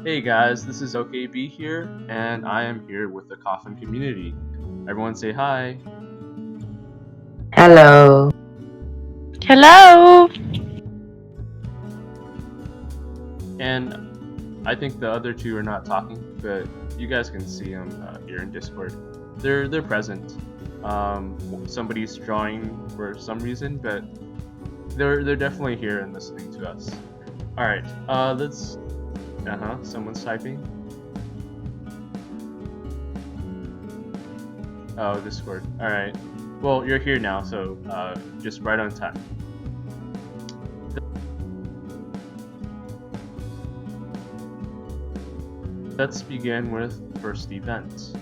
Hey guys, this is OKB here, and I am here with the Coffin Community. Everyone say hi. Hello. Hello. And I think the other two are not talking, but you guys can see them here in Discord. They're present. Somebody's drawing for some reason, but they're definitely here and listening to us. All right. Let's. Someone's typing. Oh, Discord. All right. Well, you're here now, so just right on time. Let's begin with first event.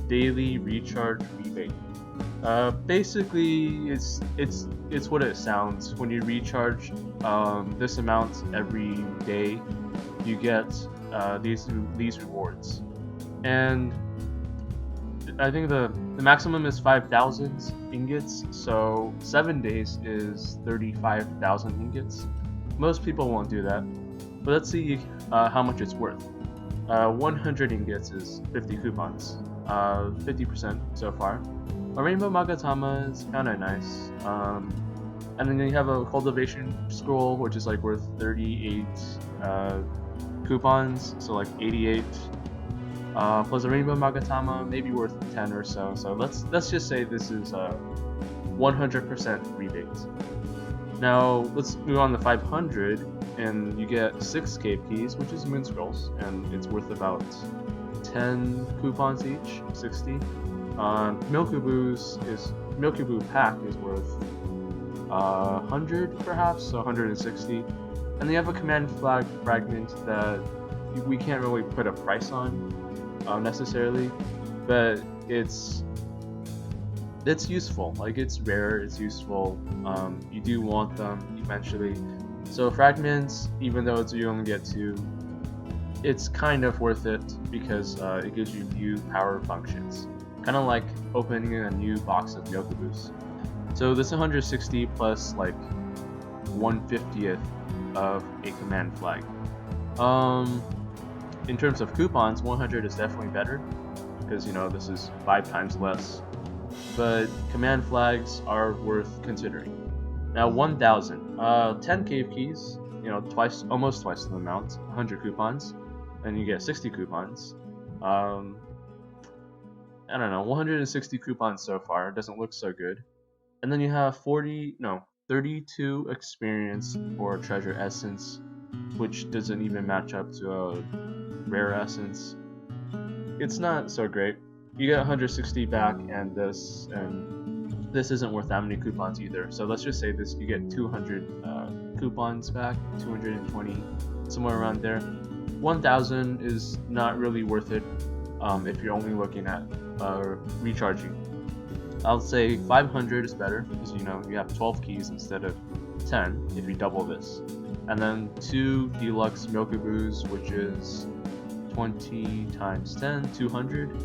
Daily recharge rebate. Basically, it's what it sounds. When you recharge this amount every day, you get these rewards, and I think the maximum is 5,000 ingots. So 7 days is 35,000 ingots. Most people won't do that, but let's see how much it's worth. 100 ingots is 50 coupons, 50% so far. A rainbow magatama is kind of nice. And then you have a cultivation scroll, which is like worth 38 coupons, so like 88. Plus a rainbow magatama, maybe worth 10 or so. So let's just say this is a 100% rebate. Now let's move on to 500, and you get 6 cave keys, which is moon scrolls, and it's worth about 10 coupons each, 60. Myoku Boo pack is worth 100 perhaps, so 160. And then you have a command flag fragment that we can't really put a price on necessarily, but it's useful. Like, it's rare, it's useful. You do want them eventually. So fragments, even though you only get 2, it's kind of worth it because it gives you new power functions. Kind of like opening a new box of Myokubus. So this 160 plus like 1/50th of a command flag. In terms of coupons, 100 is definitely better because this is 5 times less. But command flags are worth considering. Now 1,000, 10 cave keys, almost twice the amount, 100 coupons, and you get 60 coupons. I don't know, 160 coupons so far. It doesn't look so good. And then you have 32 experience for treasure essence, which doesn't even match up to a rare essence. It's not so great. You get 160 back, and this isn't worth that many coupons either. So let's just say you get 200 coupons back, 220, somewhere around there. 1,000 is not really worth it if you're only looking at recharging. I'll say 500 is better because you have 12 keys instead of 10 if you double this. And then 2 deluxe Myokubus, which is 20 times 10, 200.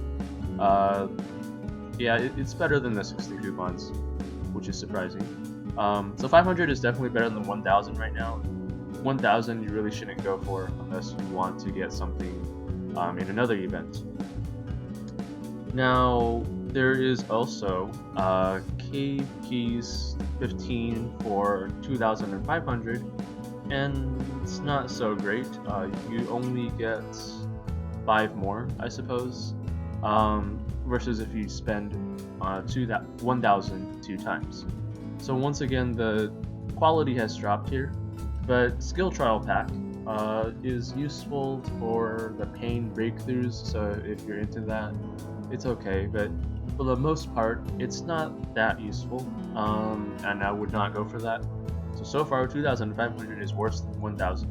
Yeah, it's better than the 60 coupons, which is surprising. So 500 is definitely better than 1,000 right now. 1,000 you really shouldn't go for unless you want to get something in another event. Now there is also cave keys 15 for 2,500, and it's not so great. You only get 5 more, I suppose, versus if you spend 1,000 2 times. So once again, the quality has dropped here, but skill trial pack is useful for the pain breakthroughs. So if you're into that, it's okay, but for the most part, it's not that useful, and I would not go for that. So far, 2,500 is worse than 1,000.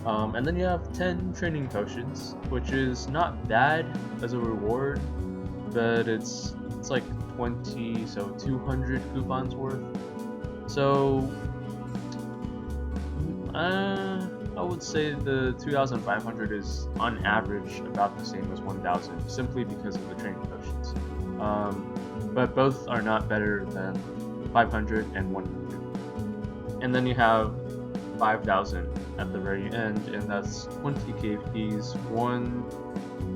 And then you have 10 training potions, which is not bad as a reward, but it's like 20, so 200 coupons worth. So I would say the 2,500 is on average about the same as 1,000, simply because of the training potions. But both are not better than 500 and 100. And then you have 5,000 at the very end, and that's 20 cave keys, 1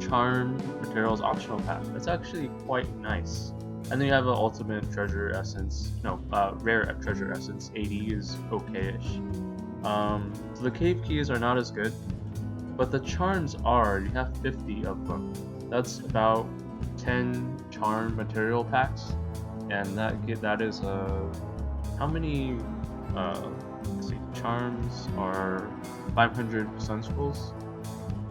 charm materials optional pack. That's actually quite nice. And then you have an ultimate treasure essence, rare treasure essence. 80 is okay-ish. So the cave keys are not as good, but the charms are. You have 50 of them. That's about 10 charm material packs, and that is how many? Let's see, charms are 500 sun scrolls.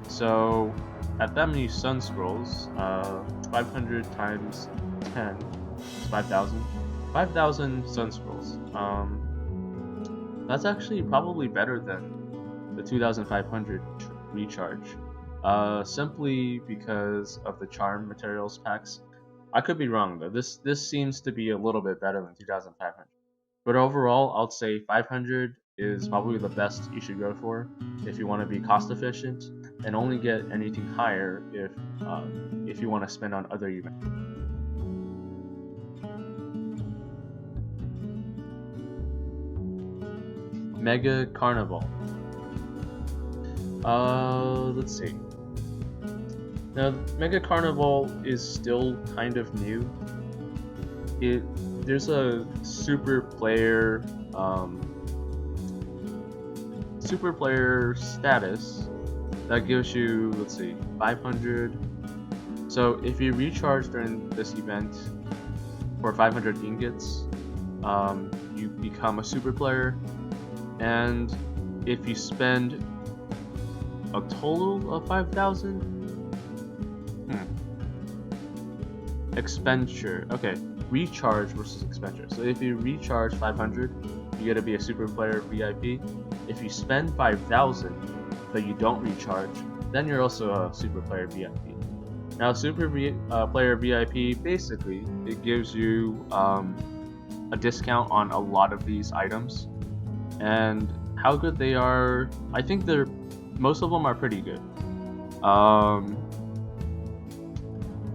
So at that many sun scrolls, 500 times 10 is 5,000. 5,000 sun scrolls. That's actually probably better than the 2,500 recharge. Simply because of the charm materials packs. I could be wrong though. This seems to be a little bit better than 2,500. But overall, I'll say 500 is probably the best you should go for if you want to be cost efficient, and only get anything higher if you want to spend on other events. Mega Carnival. Let's see. Now, Mega Carnival is still kind of new. There's a super player status that gives you, let's see, 500. So if you recharge during this event for 500 ingots, you become a super player, and if you spend a total of 5,000 expenditure. Okay, recharge versus expenditure. So if you recharge 500, you get to be a super player VIP. If you spend 5,000 but you don't recharge, then you're also a super player VIP. Now, super player VIP, basically, it gives you a discount on a lot of these items, and how good they are, I think most of them are pretty good.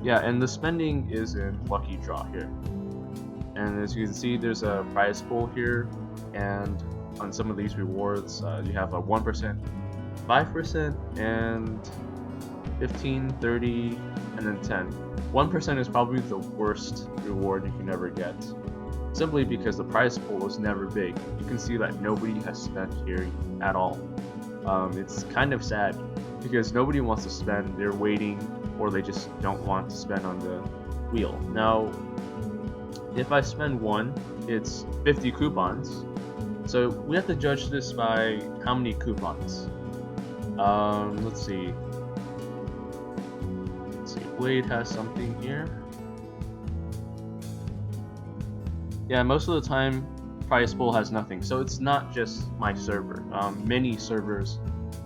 Yeah, and the spending is in lucky draw here. And as you can see, there's a prize pool here, and on some of these rewards, you have a 1%, 5%, and 15, 30, and then 10. 1% is probably the worst reward you can ever get, simply because the prize pool is never big. You can see that nobody has spent here at all. It's kind of sad because nobody wants to spend. They're waiting, or they just don't want to spend on the wheel. Now, if I spend 1, it's 50 coupons. So we have to judge this by how many coupons. Let's see. Blade has something here. Yeah, most of the time, prize pool has nothing. So it's not just my server. Many servers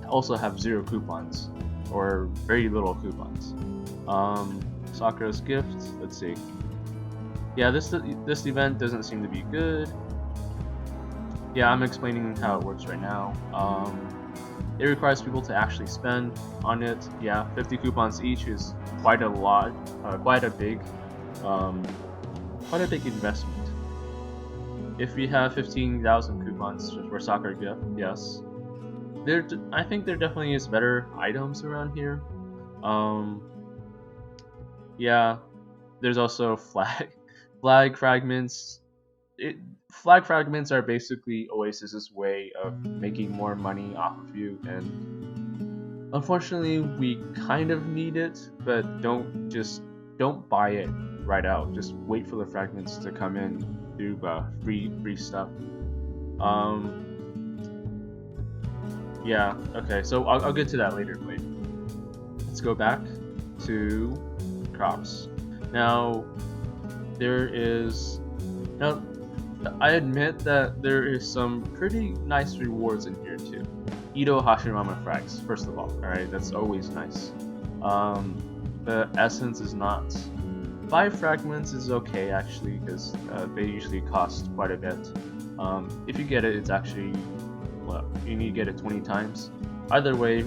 also have 0 coupons, or very little coupons. Sakura's gift. Let's see. Yeah, this event doesn't seem to be good. Yeah, I'm explaining how it works right now. It requires people to actually spend on it. Yeah, 50 coupons each is quite a lot, quite a big investment. If we have 15,000 coupons for Sakura gift, yes. I think there definitely is better items around here. Yeah, there's also flag fragments. Flag fragments are basically Oasis's way of making more money off of you, and unfortunately we kind of need it, but don't buy it right out. Just wait for the fragments to come in through free stuff. Yeah, okay, so I'll get to that later. Wait. Let's go back to crops. Now, I admit that there is some pretty nice rewards in here too. Ito Hashirama frags, first of all, alright, that's always nice. The essence is not. 5 fragments is okay actually, because they usually cost quite a bit. If you get it, it's actually, well, you need to get it 20 times. Either way,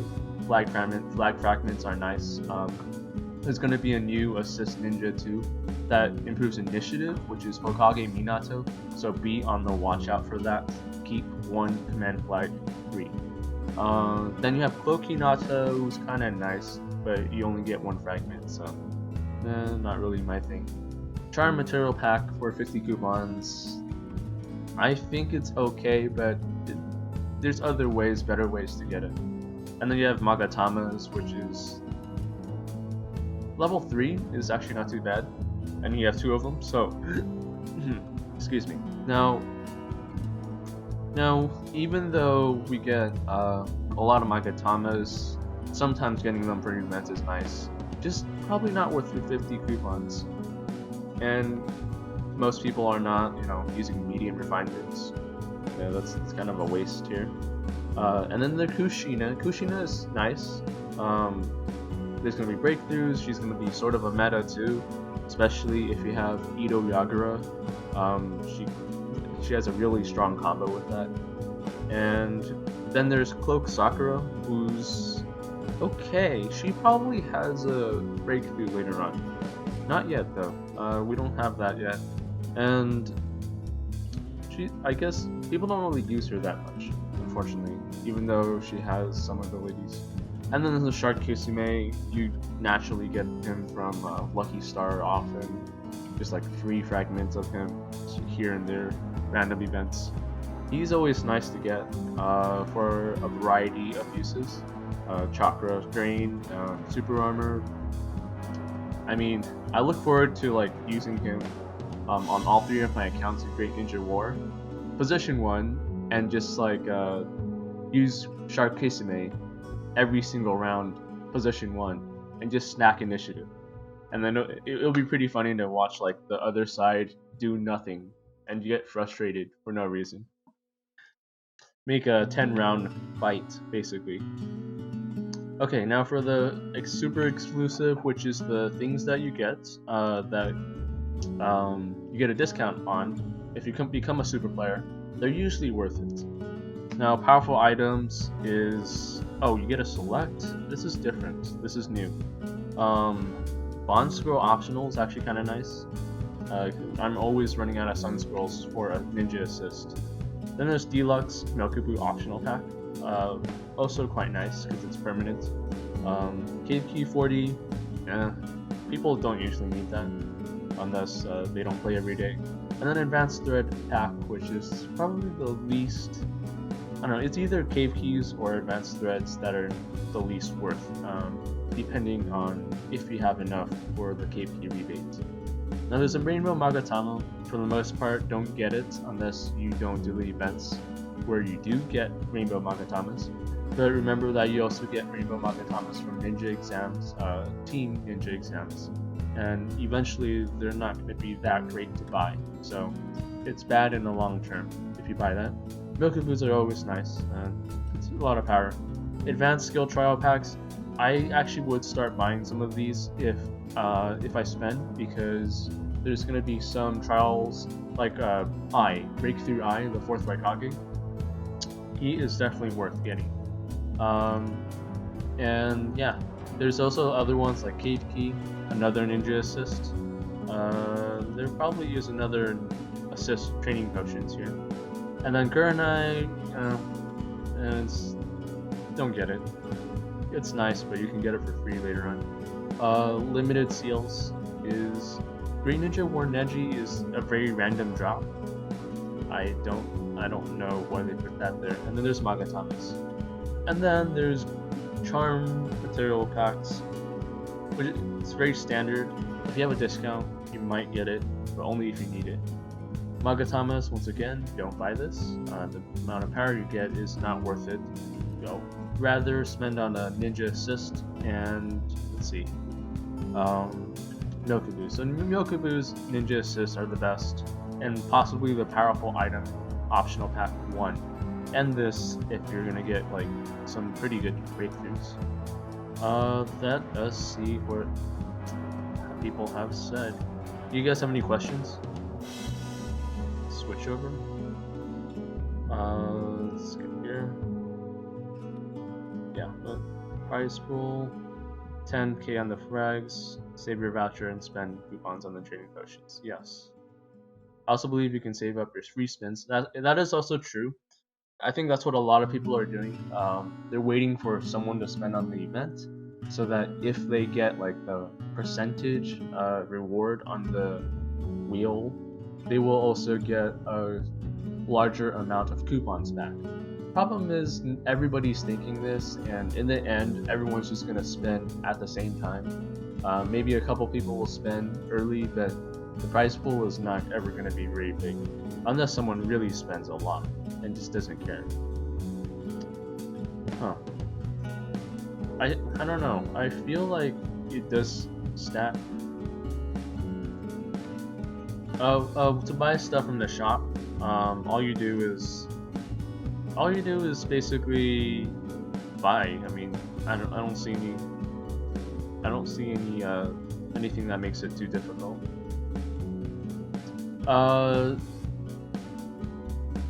flag fragments are nice. There's going to be a new assist ninja too that improves initiative, which is Hokage Minato, so be on the watch out for that. Keep 1 command flag free. Then you have Cloak Hinata, who's kind of nice, but you only get 1 fragment, so not really my thing. Charm Material Pack for 50 coupons. I think it's okay, but there's other ways, better ways to get it. And then you have Magatamas, which is level 3 is actually not too bad, and you have 2 of them, so excuse me. Now, even though we get a lot of Magatamas, sometimes getting them for events is nice. Just probably not worth your 50 coupons. And most people are not, using medium refinements. Yeah, that's kind of a waste here. And then the Kushina. Kushina is nice. There's going to be breakthroughs. She's going to be sort of a meta too, especially if you have Ito Yagura. She has a really strong combo with that. And then there's Cloak Sakura, who's okay. She probably has a breakthrough later on. Not yet though. We don't have that yet. And I guess people don't really use her that much, unfortunately, even though she has some abilities. And then there's the Shark Kisame. You naturally get him from Lucky Star often, just like 3 fragments of him here and there, random events. He's always nice to get for a variety of uses. Chakra Drain, Super Armor. I mean, I look forward to like using him on all 3 of my accounts in Great Ninja War, position 1, and just like use Shark Kisame every single round, position 1, and just snack initiative. And then it'll be pretty funny to watch like the other side do nothing and you get frustrated for no reason. Make a 10-round fight, basically. Okay, now for the super exclusive, which is the things that you get that you get a discount on if you become a super player. They're usually worth it. Now, powerful items is you get a select. This is different. This is new. Bond Scroll optional is actually kind of nice. I'm always running out of Sun Scrolls for a Ninja Assist. Then there's Deluxe Myoku optional pack. Also quite nice because it's permanent. Cave Key 40. People don't usually need that unless they don't play every day. And then Advanced Thread pack, which is probably the least. I don't know. It's either Cave Keys or Advanced Threads that are the least worth, depending on if you have enough for the Cave Key rebate. Now there's a Rainbow Magatama. For the most part, don't get it unless you don't do the events where you do get Rainbow Magatamas. But remember that you also get Rainbow Magatamas from Ninja exams, Team Ninja exams. And eventually they're not going to be that great to buy. So it's bad in the long term if you buy that. Myoku are always nice, and it's a lot of power. Advanced skill trial packs, I actually would start buying some of these if I spend, because there's going to be some trials like Breakthrough Eye, the 4th Raikage. He is definitely worth getting. And yeah, there's also other ones like Cave Key, another Ninja Assist. There probably is another assist training potions here. And then Kurenai, don't get it. It's nice, but you can get it for free later on. Limited seals is Great Ninja War Neji is a very random drop. I don't know why they put that there. And then there's Magatamas. And then there's Charm Material Packs, which is very standard. If you have a discount, you might get it, but only if you need it. Magatamas, once again, don't buy this. The amount of power you get is not worth it. Rather spend on a Ninja Assist and, let's see, Myoku. So Myoku's Ninja Assists are the best, and possibly the powerful item optional pack 1. And this if you're gonna get like some pretty good breakthroughs. Let us see what people have said. Do you guys have any questions? Switch over. Let's get here. Yeah, but prize pool, 10k on the frags, save your voucher and spend coupons on the trading potions. Yes. I also believe you can save up your free spins. That is also true. I think that's what a lot of people are doing. They're waiting for someone to spend on the event, so that if they get like the percentage reward on the wheel, they will also get a larger amount of coupons back. Problem is, everybody's thinking this, and in the end, everyone's just gonna spend at the same time. Maybe a couple people will spend early, but the prize pool is not ever gonna be very big, unless someone really spends a lot and just doesn't care. Huh. I don't know. I feel like it does stack. To buy stuff from the shop, all you do is basically buy. I mean, I don't see any anything that makes it too difficult.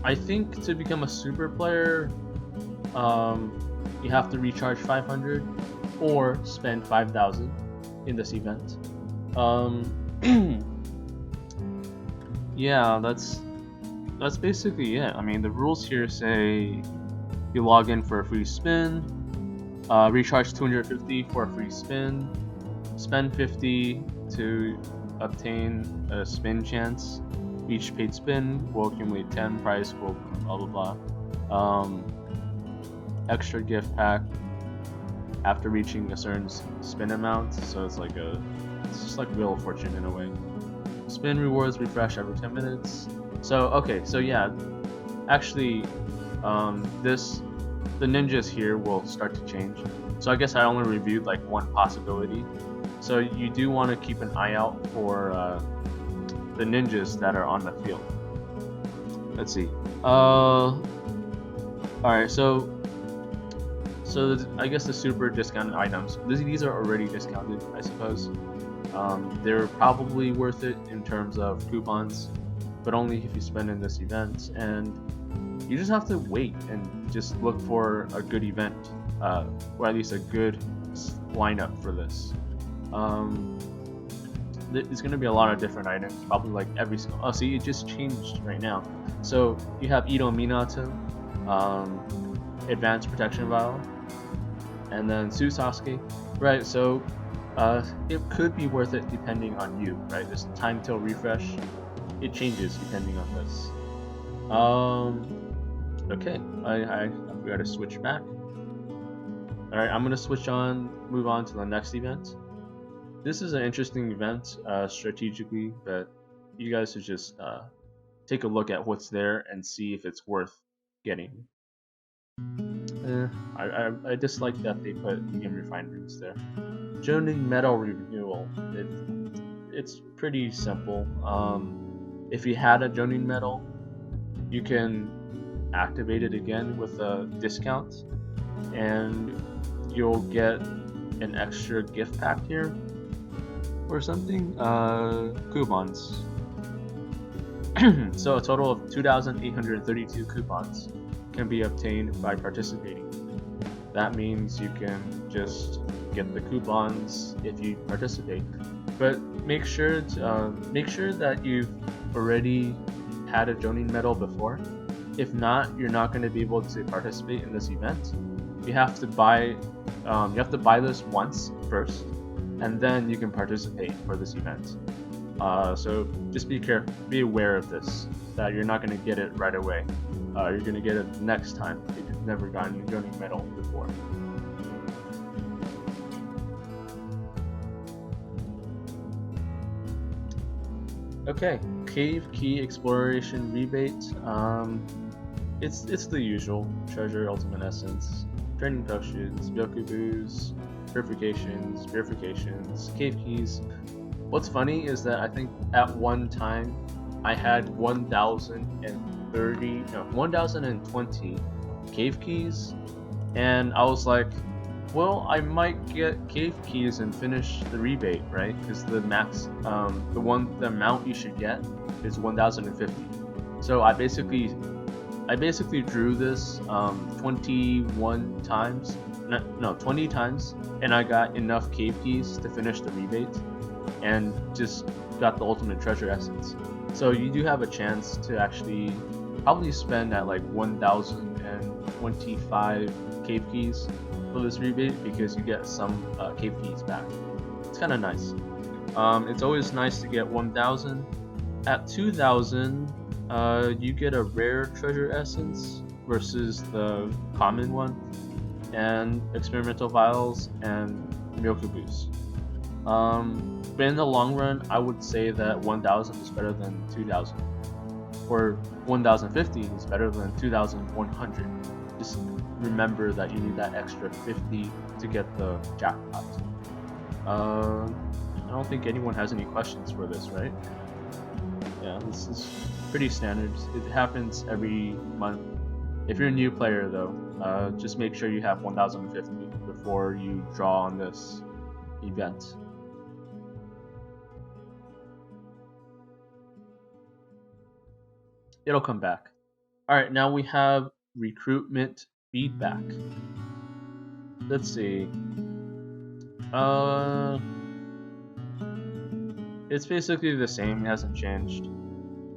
I think to become a super player, you have to recharge 500 or spend 5,000 in this event. Yeah, that's basically it. I mean, the rules here say you log in for a free spin, recharge 250 for a free spin, spend 50 to obtain a spin chance. Each paid spin will accumulate 10 prize will blah blah blah. Extra gift pack after reaching a certain spin amount, so it's just like Wheel of Fortune in a way. Spin rewards refresh every 10 minutes. So okay, so yeah, actually, the ninjas here will start to change. So I guess I only reviewed like one possibility. So you do want to keep an eye out for the ninjas that are on the field. Let's see. Alright, so I guess the super discounted items, these are already discounted, I suppose. They're probably worth it in terms of coupons, but only if you spend in this event, and you just have to wait and just look for a good event, or at least a good lineup for this. There's going to be a lot of different items, probably like every single. Oh, see, it just changed right now. So you have Ito Minato, Advanced Protection Vial, and then Sasuke. Right, so it could be worth it depending on you, right? This time till refresh, it changes depending on this. Okay, I forgot to switch back. Alright, I'm gonna move on to the next event. This is an interesting event strategically, but you guys should just take a look at what's there and see if it's worth getting. I dislike that they put medium refineries there. Jonin Metal Renewal. It's pretty simple. If you had a Jonin Metal, you can activate it again with a discount, and you'll get an extra gift pack here or something. Coupons. So a total of 2,832 coupons can be obtained by participating. That means you can just get the coupons if you participate, but make sure that you've already had a Jonin medal before. If not, you're not going to be able to participate in this event. You have to buy this once first, and then you can participate for this event. So just be aware of this, that you're not going to get it right away. You're going to get it next time if you've never gotten a Jonin medal before. Okay, Cave Key Exploration Rebate. It's the usual: treasure, ultimate essence, training potions, Myoku booze, purifications, cave keys. What's funny is that I think at one time I had 1,020 cave keys, and I was like, well, I might get cave keys and finish the rebate, right? Because the max, the amount you should get is 1,050. So I basically drew this 20 times, and I got enough cave keys to finish the rebate, and just got the ultimate treasure essence. So you do have a chance to actually probably spend at like 1,000 125 cave keys for this rebate because you get some cave keys back. It's kind of nice. It's always nice to get 1,000. At 2,000, you get a rare treasure essence versus the common one, and experimental vials and Myoku boost. But in the long run, I would say that 1,000 is better than 2,000, or 1,050 is better than 2,100. Just remember that you need that extra 50 to get the jackpot. I don't think anyone has any questions for this, right? Yeah, this is pretty standard. It happens every month. If you're a new player though, just make sure you have 1,050 before you draw on this event. It'll come back. Alright, now we have recruitment feedback. Let's see. It's basically the same, it hasn't changed.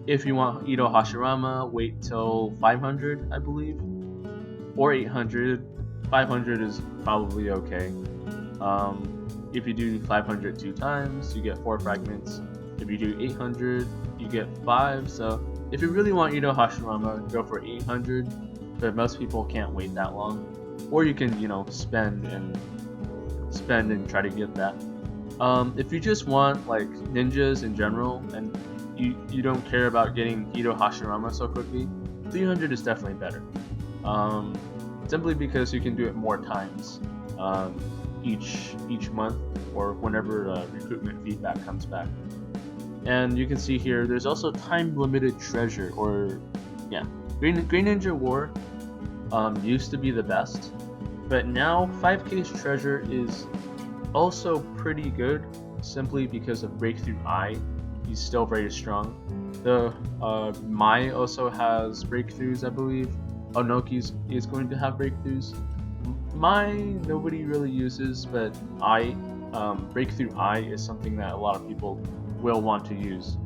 If you want Ito Hashirama, wait till 500, I believe. Or 800. 500 is probably okay. If you do 500 2 times, you get 4 fragments. If you do 800, you get 5. So if you really want Ito Hashirama, go for 800. But most people can't wait that long. Or you can, spend and try to get that. If you just want like ninjas in general and you don't care about getting Ito Hashirama so quickly, 300 is definitely better. Simply because you can do it more times each month or whenever recruitment feedback comes back. And you can see here there's also time limited treasure, or Green Ninja War used to be the best, but now 5K's treasure is also pretty good simply because of Breakthrough Eye. He's still very strong. The Mai also has breakthroughs, I believe. Onoki is going to have breakthroughs. Mai nobody really uses, but Breakthrough Eye is something that a lot of people will want to use.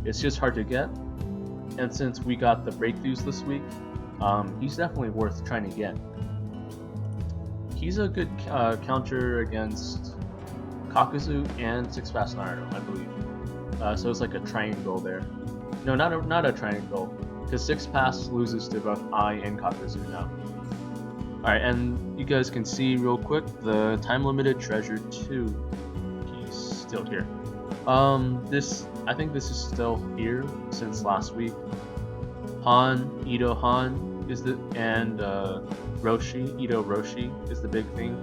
It's just hard to get, and since we got the breakthroughs this week, he's definitely worth trying to get. He's a good counter against Kakuzu and Six Fast Naruto, I believe. So it's like a triangle there. No, not a triangle, because Six Pass loses to both I and Kakuzu now. Alright, and you guys can see real quick the time limited treasure 2. He's still here. I think this is still here since last week. Ito Han is and Roshi, Ito Roshi is the big thing.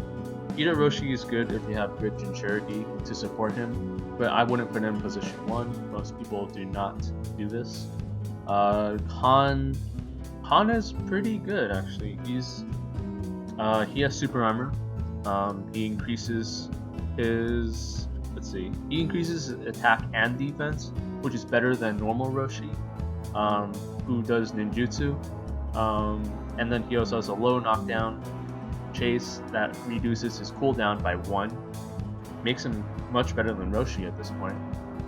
Ito Roshi is good if you have Grit and Charity to support him, but I wouldn't put him in position 1. Most people do not do this. Han is pretty good actually. He has super armor. He increases his attack and defense, which is better than normal Roshi, who does ninjutsu. And then he also has a low knockdown chase that reduces his cooldown by 1. Makes him much better than Roshi at this point.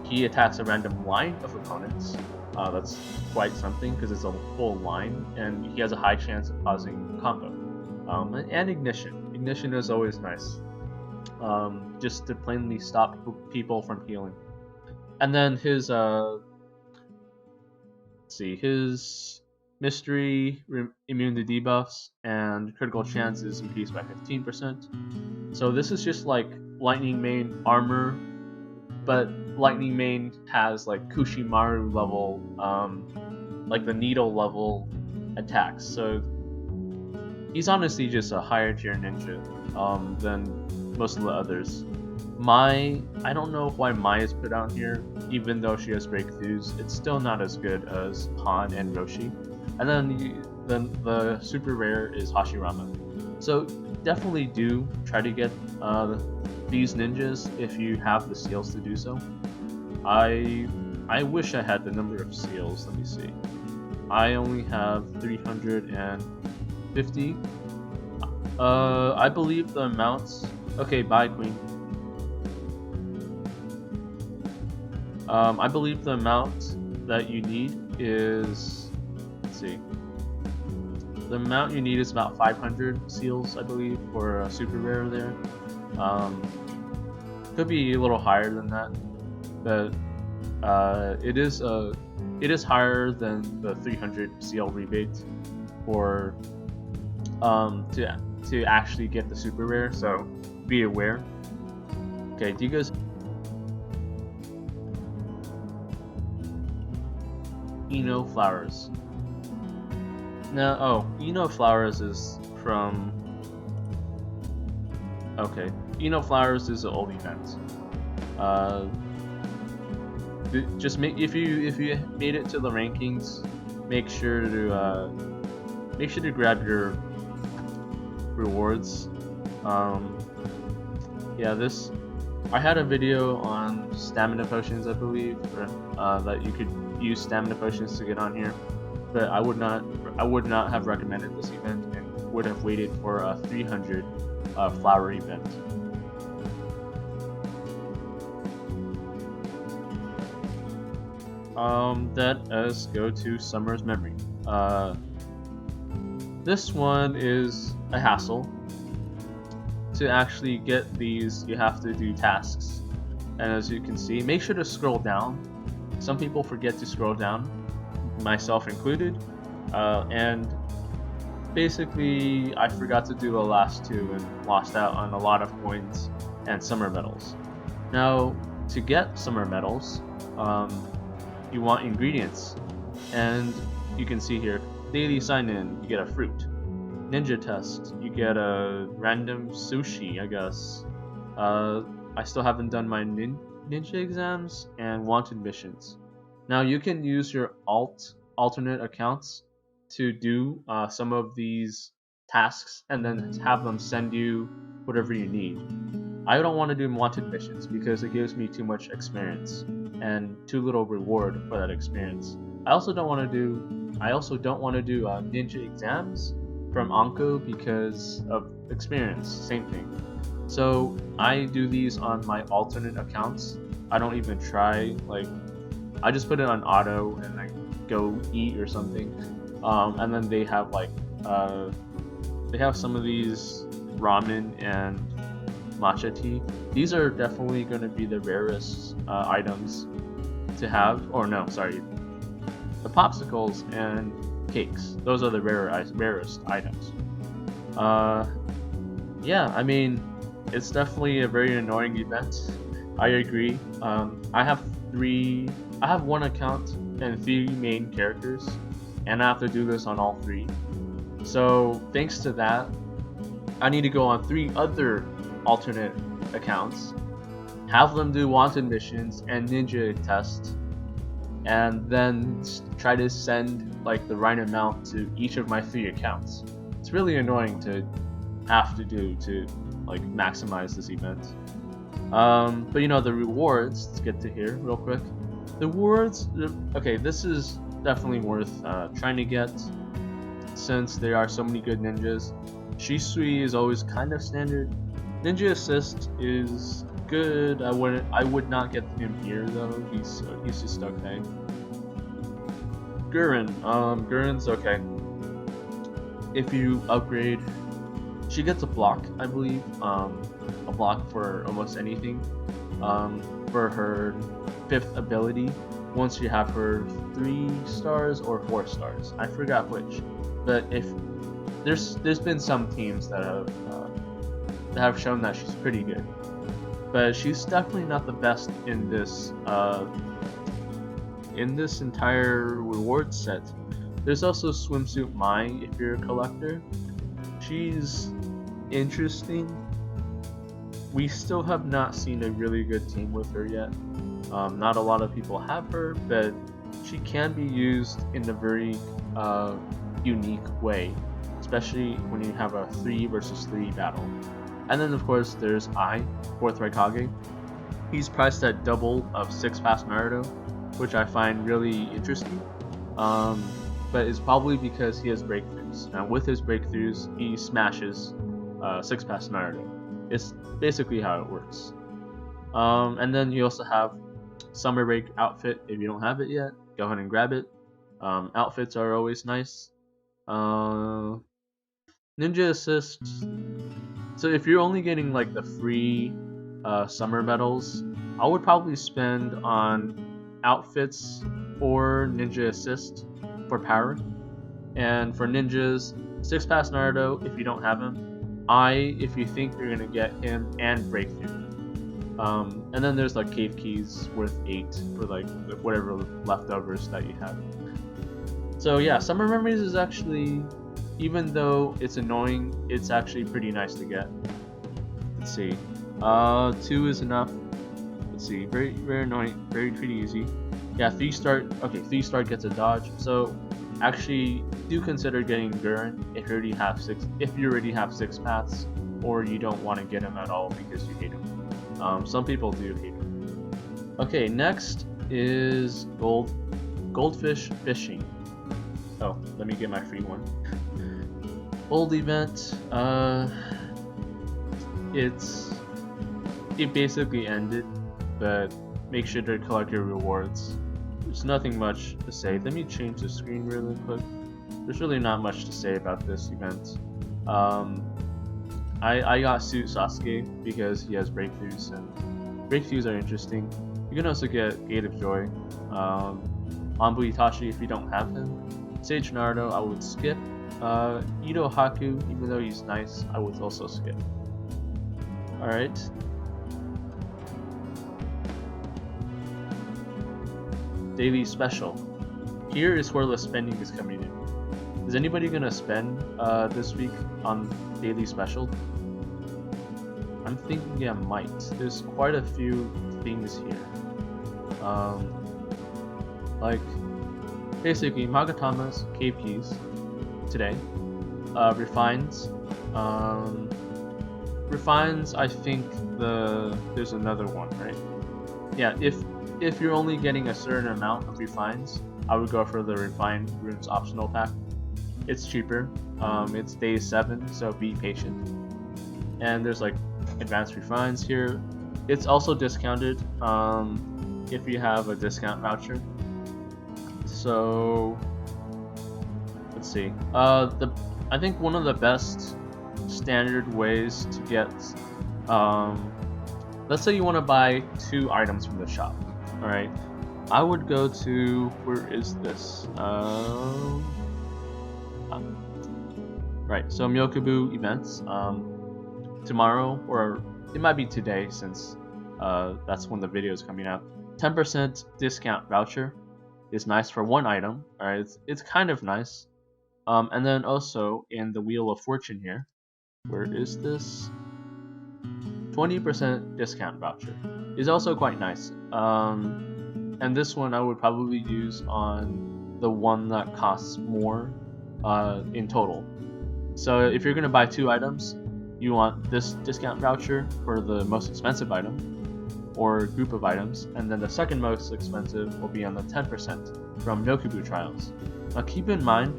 He attacks a random line of opponents. That's quite something because it's a full line, and he has a high chance of causing combo. And ignition. Ignition is always nice. Just to plainly stop people from healing. And then his his mystery immune to debuffs and critical chance is increased by 15%. So this is just like Lightning Mane armor, but Lightning Mane has like Kushimaru level, like the needle level attacks. So he's honestly just a higher tier ninja than most of the others. I don't know why Mai is put out here, even though she has breakthroughs. It's still not as good as Han and Roshi. And then the super rare is Hashirama. So definitely do try to get these ninjas if you have the seals to do so. I wish I had the number of seals. Let me see. I only have 350. I believe the amounts. Okay, bye, Queen. I believe the amount that you need is, let's see, the amount you need is about 500 seals, I believe, for a super rare there. Could be a little higher than that, but it is higher than the 300 CL rebate for to actually get the super rare. So be aware. Okay, do you guys? Flowers. No, Flowers is from. Okay, Flowers is an old event. Just if you made it to the rankings, make sure to grab your rewards. Yeah, I had a video on stamina potions, I believe, that you could use stamina potions to get on here, but I would not have recommended this event and would have waited for a 300 flower event. Let us go to Summer's Memory. This one is a hassle. To actually get these, you have to do tasks, and as you can see, make sure to scroll down. Some people forget to scroll down, myself included, and basically I forgot to do the last two and lost out on a lot of coins and summer medals. Now, to get summer medals, you want ingredients, and you can see here, daily sign in, you get a fruit. Ninja test, you get a random sushi, I guess. I still haven't done my ninja exams and wanted missions. Now you can use your alternate accounts to do some of these tasks and then have them send you whatever you need. I don't want to do wanted missions because it gives me too much experience and too little reward for that experience. I also don't want to do ninja exams from Anko because of experience, same thing. So I do these on my alternate accounts. I don't even try, I just put it on auto and I go eat or something. And then they have some of these ramen and matcha tea. These are definitely going to be the rarest items to have, the popsicles and cakes. Those are the rarest items. Yeah, I mean, it's definitely a very annoying event. I agree. I have one account and 3 main characters, and I have to do this on all 3. So thanks to that, I need to go on 3 other alternate accounts, have them do wanted missions and ninja tests, and then try to send the right amount to each of my 3 accounts. It's really annoying to have to do to maximize this event. But the rewards, let's get to here real quick. The rewards, okay, this is definitely worth trying to get since there are so many good ninjas. Shisui is always kind of standard. Ninja Assist is good. I would not get him here though. He's just okay. Gurren's okay. If you upgrade, she gets a block, I believe. A block for almost anything. For her 5th ability, once you have her 3 stars or 4 stars. I forgot which. But if there's been some teams that have shown that she's pretty good. But she's definitely not the best in this entire reward set. There's also Swimsuit Mai if you're a collector. She's interesting. We still have not seen a really good team with her yet. Not a lot of people have her, but she can be used in a very unique way, especially when you have a 3 versus 3 battle. And then of course there's 4th Raikage. He's priced at double of 6 Pass Naruto, which I find really interesting. But it's probably because he has breakthroughs. Now with his breakthroughs, he smashes 6 Pass Naruto. It's basically how it works. And then you also have Summer Break outfit. If you don't have it yet, go ahead and grab it. Outfits are always nice. Uh, Ninja Assist. So if you're only getting like the free summer medals, I would probably spend on outfits or Ninja Assist for power. And for ninjas, 6 Pass Naruto if you don't have him. If you think you're gonna get him, and Breakthrough. And then there's like cave keys worth 8 for like whatever leftovers that you have. So yeah, Summer Memories is actually, even though it's annoying, it's actually pretty nice to get. Let's see. 2 is enough. Let's see. Very annoying. Pretty easy. Yeah, 3-star. Okay, 3-star gets a dodge. So actually, do consider getting Gurren if you already have 6 paths, or you don't want to get him at all because you hate him. Some people do hate him. Okay, next is goldfish fishing. Oh, let me get my free one. Old event. It basically ended, but make sure to collect your rewards. There's nothing much to say. Let me change the screen really quick. There's really not much to say about this event. I got Suit Sasuke because he has breakthroughs, and breakthroughs are interesting. You can also get Gate of Joy. Anbu Itachi if you don't have him. Sage Naruto I would skip. Ito Haku, even though he's nice, I would also skip. Alright. Daily special. Here is where the spending is coming in. Is anybody gonna spend this week on daily special? I'm thinking I might. There's quite a few things here. Like basically Magatama's cave keys today. Refines. Refines, I think there's another one, right? Yeah, if you're only getting a certain amount of refines, I would go for the refined runes optional pack. It's cheaper. It's day 7, so be patient. And there's like advanced refines here. It's also discounted if you have a discount voucher. So let's see. I think one of the best standard ways to get let's say you want to buy 2 items from the shop. All right, I would go to, where is this? Right, so Myoku events tomorrow, or it might be today since that's when the video is coming out. 10% discount voucher is nice for 1 item. All right, it's kind of nice. And then also in the Wheel of Fortune here, where is this? 20% discount voucher is also quite nice. And this one I would probably use on the one that costs more in total. So if you're gonna buy 2 items, you want this discount voucher for the most expensive item or group of items, and then the second most expensive will be on the 10% from Myoku trials. Now keep in mind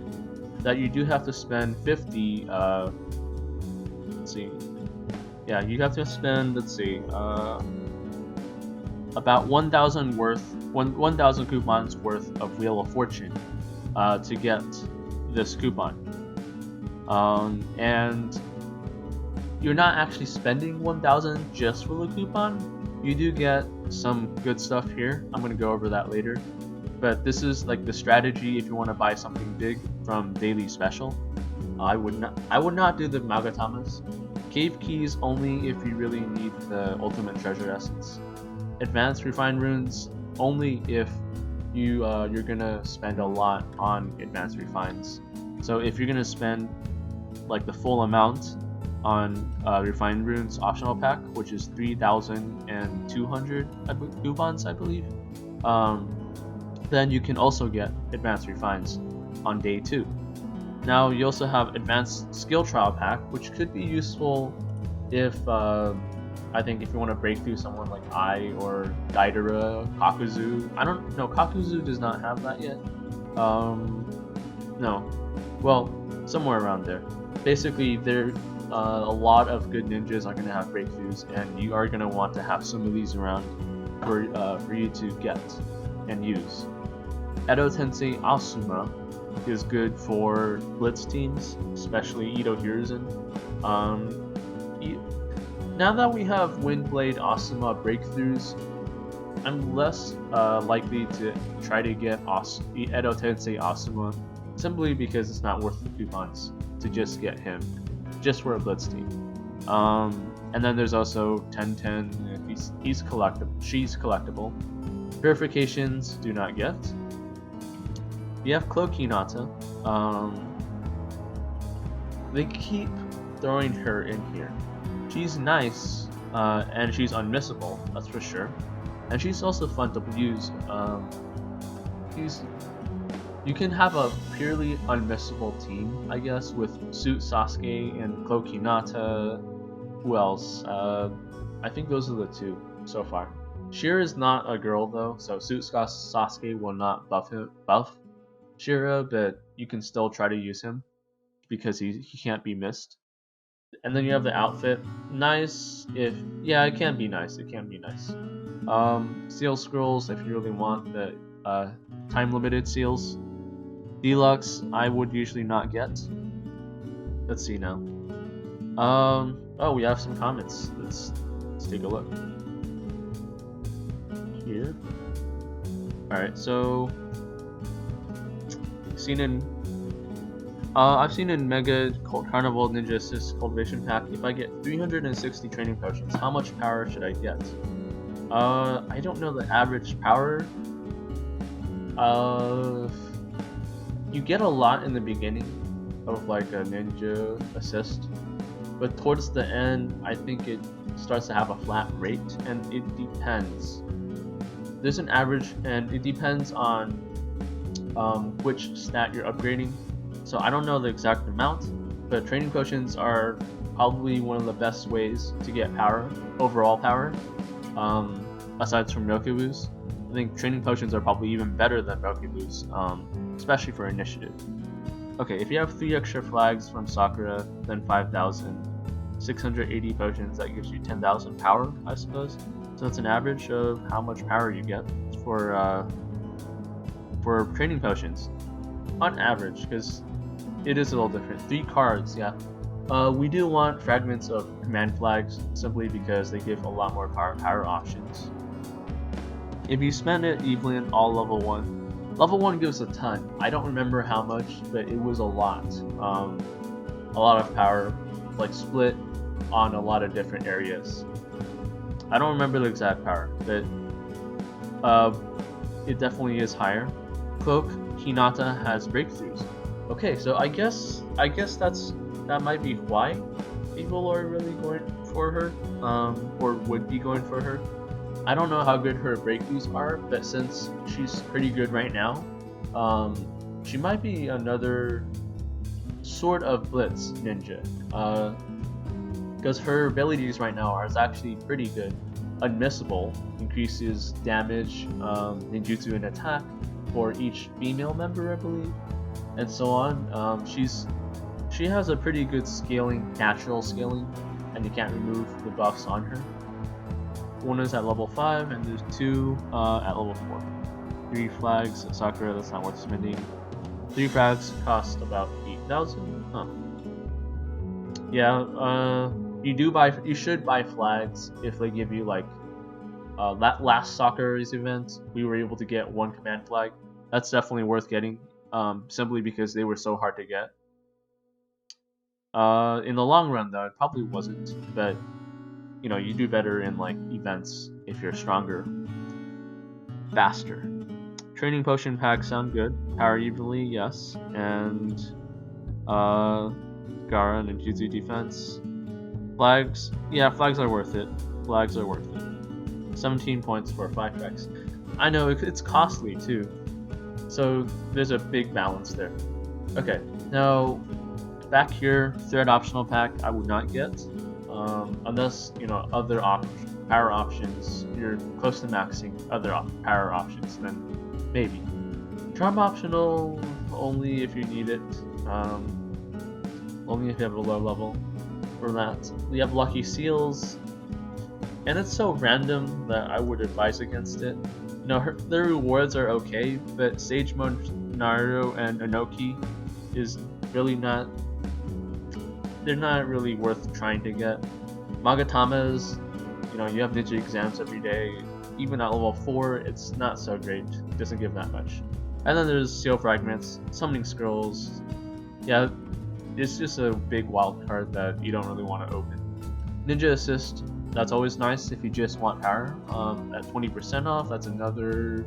that you do have to spend 50. Let's see. Yeah, you have to spend, let's see, about 1,000 coupons worth of Wheel of Fortune to get this coupon. And you're not actually spending 1,000 just for the coupon. You do get some good stuff here. I'm gonna go over that later. But this is like the strategy if you want to buy something big from Daily Special. I would not do the Magatamas. Cave keys only if you really need the Ultimate Treasure Essence. Advanced Refined Runes only if you're gonna spend a lot on Advanced Refines. So if you're gonna spend like the full amount on Refined Runes optional pack, which is 3,200 coupons, I believe, then you can also get Advanced Refines on day 2. Now you also have Advanced Skill Trial Pack, which could be useful if I think if you want to break through someone like I or Daidara, Kakuzu. I don't know, Kakuzu does not have that yet. No, well, somewhere around there. Basically, a lot of good ninjas are going to have breakthroughs, and you are going to want to have some of these around for you to get and use. Edo Tensei Asuma is good for blitz teams, especially Ito Hiruzen. Now that we have Windblade Asuma breakthroughs, I'm less likely to try to get Edo Tensei Asuma, simply because it's not worth the coupons to just get him, just for a blitz team. And then there's also 1010. He's collectible. She's collectible. Purifications do not get. You have Cloak Hinata. They keep throwing her in here. She's nice, and she's unmissable, that's for sure. And she's also fun to use. You can have a purely unmissable team, I guess, with Suit Sasuke and Cloak Hinata. Who else? I think those are the two so far. Shira is not a girl though, so Suit Sasuke will not buff Shira, but you can still try to use him because he can't be missed. And then you have the outfit. Nice if it can be nice. It can be nice. Seal scrolls if you really want the time limited seals. Deluxe I would usually not get. Let's see now. Oh, we have some comments. Let's take a look here. All right, so I've seen in Mega Carnival Ninja Assist Cultivation Pack, if I get 360 training potions, how much power should I get? I don't know the average power. You get a lot in the beginning of like a Ninja Assist, but towards the end, I think it starts to have a flat rate, and it depends. There's an average, and it depends on which stat you're upgrading. So I don't know the exact amount, but training potions are probably one of the best ways to get power, overall power, aside from Myoku's. I think training potions are probably even better than Myoku's, especially for initiative. Okay, if you have 3 extra flags from Sakura, then 5,000, 680 potions, that gives you 10,000 power, I suppose. So it's an average of how much power you get for training potions, on average, because it is a little different. 3 cards, yeah. We do want fragments of command flags, simply because they give a lot more power options. If you spend it evenly all level 1, level 1 gives a ton. I don't remember how much, but it was a lot. A lot of power, like split on a lot of different areas. I don't remember the exact power, but it definitely is higher. Cloak Hinata has breakthroughs. Okay, so I guess that might be why people are really going for her, or would be going for her. I don't know how good her breakthroughs are, but since she's pretty good right now, she might be another sort of blitz ninja. Because her abilities right now are actually pretty good. Unmissable increases damage, ninjutsu, and attack for each female member, I believe, and so on. She has a pretty good scaling, natural scaling, and you can't remove the buffs on her. One is at level 5, and there's 2 at level 4. 3 flags at Sakura, that's not worth spending. 3 frags cost about 8,000. Huh. Yeah, you should buy flags if they give you like that last Sakura's event. We were able to get 1 command flag. That's definitely worth getting, simply because they were so hard to get. In the long run, though, it probably wasn't, but you know, you do better in like events if you're stronger, faster. Training potion packs sound good. Power evenly, yes, and Gara and Jutsu defense. Flags, yeah, flags are worth it. Flags are worth it. 17 points for 5 frags. I know it's costly too, so there's a big balance there. Okay, now back here, thread optional pack I would not get, unless you know other power options. You're close to maxing other power options, then maybe. Charm optional only if you need it. Only if you have a low level. For that, we have lucky seals, and it's so random that I would advise against it. You know, the rewards are okay, but Sage Mode Naruto and Inoki is really not. They're not really worth trying to get. Magatamas, you have ninja exams every day. Even at level 4, it's not so great. It doesn't give that much. And then there's seal fragments, summoning scrolls. Yeah, it's just a big wild card that you don't really want to open. Ninja assist, that's always nice if you just want power. At 20% off, that's another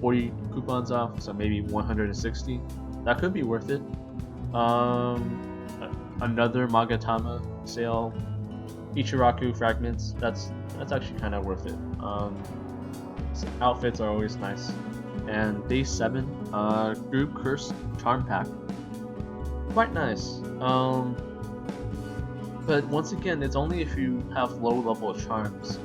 40 coupons off, so maybe 160. That could be worth it. Another Magatama sale, Ichiraku fragments. That's actually kind of worth it. Outfits are always nice. And day 7, group curse charm pack. Quite nice. But once again, it's only if you have low level charms.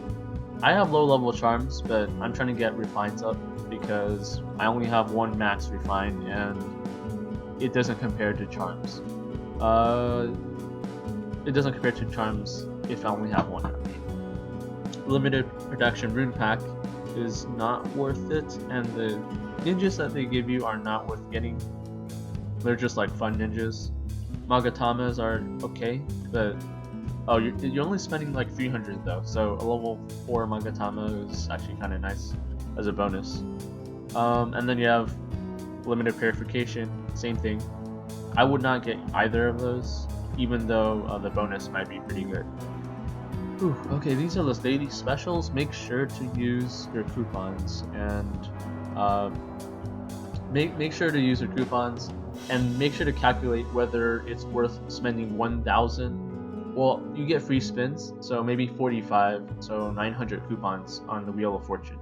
I have low level charms, but I'm trying to get refines up because I only have 1 max refine and it doesn't compare to charms. It doesn't compare to charms if I only have 1. Limited production rune pack is not worth it, and the ninjas that they give you are not worth getting. They're just like fun ninjas. Magatamas are okay, but you're only spending like 300 though, so a level 4 Magatama is actually kind of nice as a bonus. And then you have limited purification, same thing. I would not get either of those, even though the bonus might be pretty good. Whew, okay, these are the daily specials. Make sure to use your coupons and make sure to use your coupons and make sure to calculate whether it's worth spending 1,000. Well, you get free spins, so maybe 45, so 900 coupons on the Wheel of Fortune.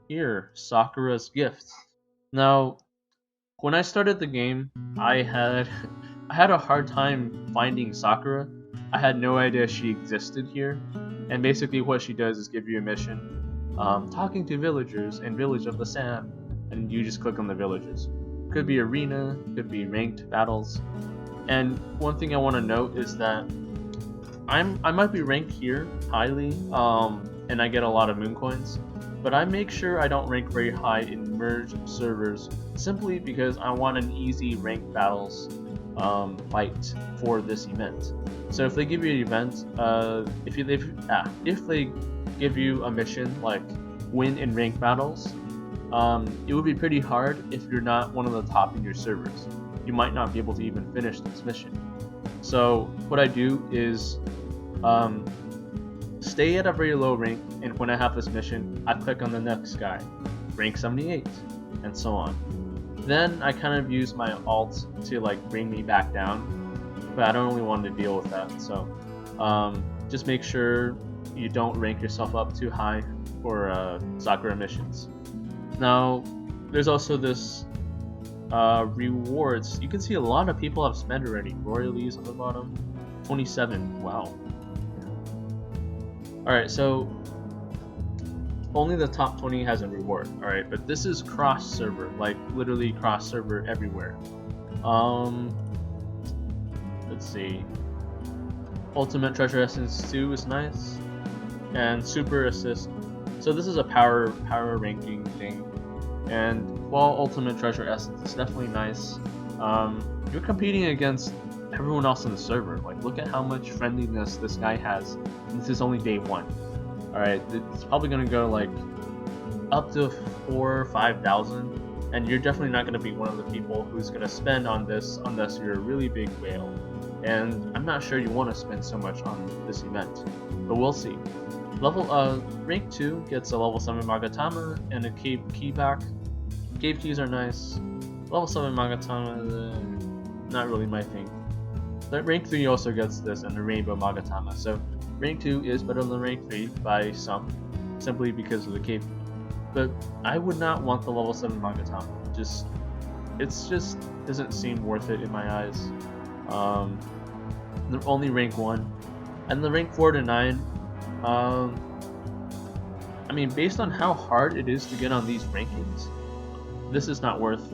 Here, Sakura's gift. Now, when I started the game, I had a hard time finding Sakura. I had no idea she existed here, and basically what she does is give you a mission, talking to villagers in Village of the Sand, and you just click on the villages. Could be arena, could be ranked battles, and one thing I want to note is that I might be ranked here highly, and I get a lot of moon coins. But I make sure I don't rank very high in merged servers simply because I want an easy ranked battles fight for this event. So if they give you an event, if they give you a mission like win in ranked battles, it would be pretty hard if you're not one of the top in your servers. You might not be able to even finish this mission. So what I do is stay at a very low rank, and when I have this mission, I click on the next guy, rank 78, and so on. Then I kind of use my alt to bring me back down, but I don't really want to deal with that. So just make sure you don't rank yourself up too high for Sakura missions. Now, there's also this rewards. You can see a lot of people have spent already. Royalties on the bottom, 27. Wow. Alright, so only the top 20 has a reward, alright, but this is cross server, literally cross server everywhere. Let's see. Ultimate Treasure Essence 2 is nice, and Super Assist. So this is a power ranking thing, and while Ultimate Treasure Essence is definitely nice, you're competing against everyone else in the server. Look at how much friendliness this guy has. This is only day 1. Alright, it's probably gonna go up to 4,000 or 5,000, and you're definitely not gonna be one of the people who's gonna spend on this unless you're a really big whale. And I'm not sure you want to spend so much on this event, but we'll see. Rank 2 gets a level 7 Magatama and a cave key back. Cave keys are nice. Level 7 Magatama, not really my thing. Rank 3 also gets this and the Rainbow Magatama, so Rank 2 is better than Rank 3 by some, simply because of the cave. But I would not want the level 7 Magatama. It's just doesn't seem worth it in my eyes. They're only Rank 1. And the Rank 4 to 9, I mean, based on how hard it is to get on these rankings, this is not worth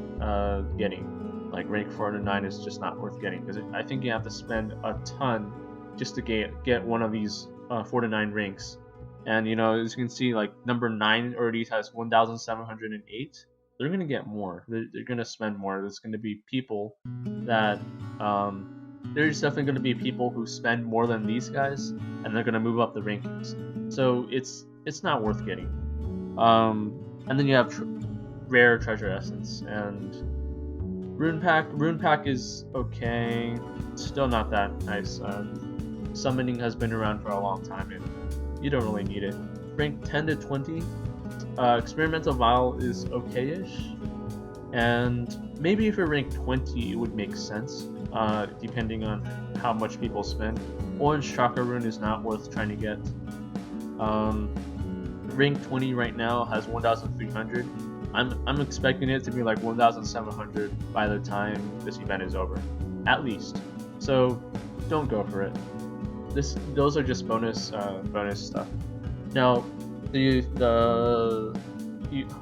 getting. Rank 4 to 9 is just not worth getting, because I think you have to spend a ton just to get one of these 4 to 9 ranks. And as you can see, like number 9 already has 1,708. They're gonna get more. They're gonna spend more. There's gonna be people that there's definitely gonna be people who spend more than these guys, and they're gonna move up the rankings. So it's not worth getting. And then you have rare treasure essence and rune pack. Rune pack is okay, still not that nice. Summoning has been around for a long time, and you don't really need it. Rank 10 to 20, experimental vial is okay-ish, and maybe if you're rank 20, it would make sense, depending on how much people spend. Orange chakra rune is not worth trying to get. Rank 20 right now has 1,300. I'm expecting it to be like 1,700 by the time this event is over, at least. So don't go for it. Those are just bonus stuff. Now the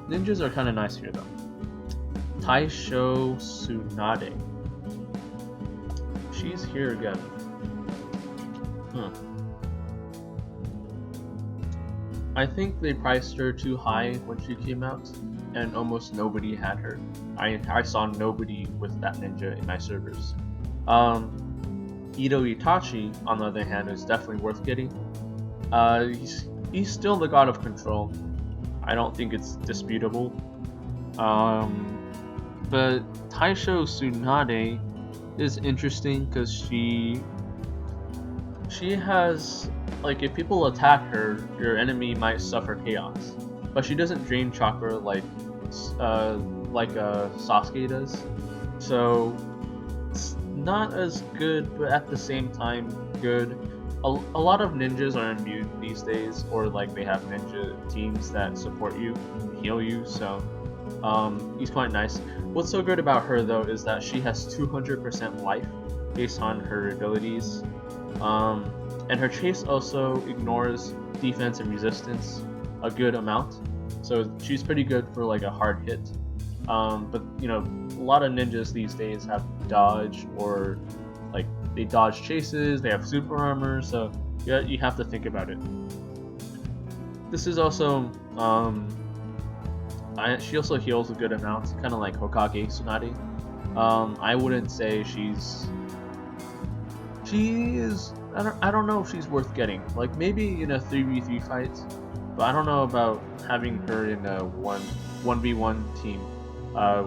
ninjas are kind of nice here though. Taisho Tsunade. She's here again. I think they priced her too high when she came out, and almost nobody had her. I saw nobody with that ninja in my servers. Ito Itachi, on the other hand, is definitely worth getting. He's still the god of control. I don't think it's disputable. But Taisho Tsunade is interesting because she has, like, if people attack her, your enemy might suffer chaos, but she doesn't drain chakra like Sasuke does. So it's not as good, but at the same time good. A lot of ninjas are immune these days, or like they have ninja teams that support you, heal you. So he's quite nice. What's so good about her though is that she has 200% life based on her abilities. And her chase also ignores defense and resistance a good amount, so she's pretty good for like a hard hit. But a lot of ninjas these days have dodge, or like they dodge chases, they have super armor, so you have to think about it. This is also she also heals a good amount, kind of like Hokage Tsunade. I wouldn't say she is. I don't know if she's worth getting. Like maybe in a 3v3 fight, but I don't know about having her in a 1v1 team.